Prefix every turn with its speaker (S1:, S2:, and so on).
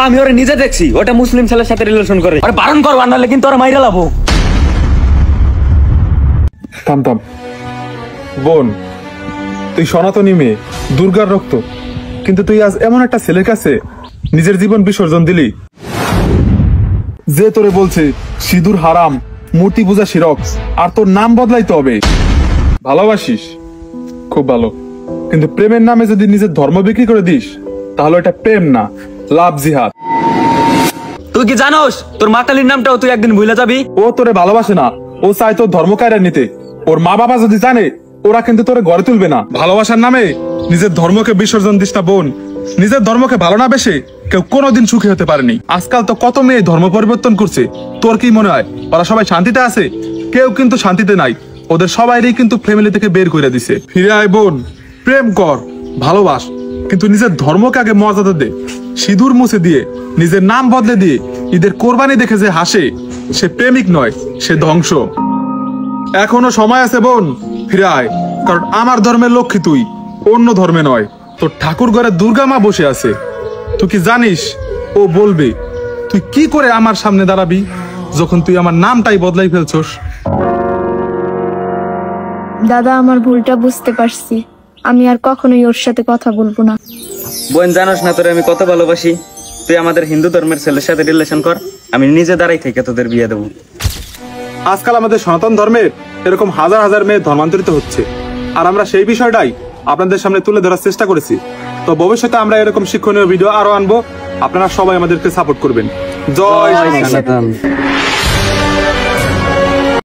S1: আমি ওরে নিজে দেখছি, ওটা মুসলিম ছেলের সাথে রিলেশন করে। আরে বারণ কর, নাহলে কিন্তু ওরা মাইরা লাবো।
S2: থাম থাম বোন, তুই সনাতনী মেয়ে, দুর্গার রক্ত, কিন্তু তুই আজ এমন একটা ছেলের কাছে নিজের জীবন বিসর্জন দিলি যে তোরে বলছে সিঁদুর হারাম, মূর্তি পূজা শিরক, আর তোর নাম বদলাইতে হবে। ভালোবাসিস খুব ভালো, কিন্তু প্রেমের নামে যদি নিজের ধর্ম বিক্রি করে দিস তাহলে এটা প্রেম না, লাভ জিহাদ।
S1: তুই কি জানোস তোর মা কালীর নামটাও তুই একদিন ভুলে যাবি?
S2: ও তোরে ভালোবাসে না, ও চায় তোর ধর্ম কায়রা নিতে। ওর মা বাবা যদি জানে, ওরা কিন্তু তোরে গড়ে তুলবে না। ভালোবাসার নামে নিজের ধর্মকে বিসর্জন দিস না বোন। নিজের ধর্মকে ভালো না বেশে কেউ কোনোদিন সুখী হতে পারেনি। আজকাল তো কত মেয়ে ধর্ম পরিবর্তন করছে, তোর কি মনে হয় ওরা সবাই শান্তিতে আছে? কেউ কিন্তু শান্তিতে নাই, ওদের সবাইরই কিন্তু ফ্যামিলি থেকে বের করে দিছে। ফিরে আয় বোন, প্রেম কর, ভালোবাস, কিন্তু নিজের ধর্মকে আগে মর্যাদা দে। সিঁদুর মুছে দিয়ে, নিজের নাম বদলে দিয়ে ঈদের কোরবানি দেখে যে হাসে, সে প্রেমিক নয়, সে ধ্বংস। এখনো সময় আছে বোন, ফিরে আয়, কারণ আমার ধর্মের লক্ষ্মী তুই, অন্য ধর্মে নয়। তোর ঠাকুর ঘরে দুর্গা মা বসে আছে, তুই কি জানিস ও বলবে তুই কি করে আমার সামনে দাঁড়াবি যখন তুই আমার নামটাই বদলাই ফেলছস?
S3: দাদা, আমার ভুলটা বুঝতে পারছি, আমি আর কখনোই ওর সাথে কথা বলবো না।
S1: বোন, জানোস না তোরে আমি কত ভালোবাসি। তুই আমাদের হিন্দু ধর্মের ছেলের সাথে রিলেশন কর, আমি নিজে দাঁড়াই থেকে তোদের বিয়ে দেবো।
S2: আজকাল আমাদের সনাতন ধর্মের এরকম হাজার হাজার মেয়ে ধর্মান্তরিত হচ্ছে, আর আমরা সেই বিষয়টাই আপনাদের সামনে তুলে ধরার চেষ্টা করেছি। তো ভবিষ্যতে আমরা এরকম শিক্ষণীয় ভিডিও আরো আনবো, আপনারা সবাই আমাদেরকে সাপোর্ট করবেন। জয় সনাতন।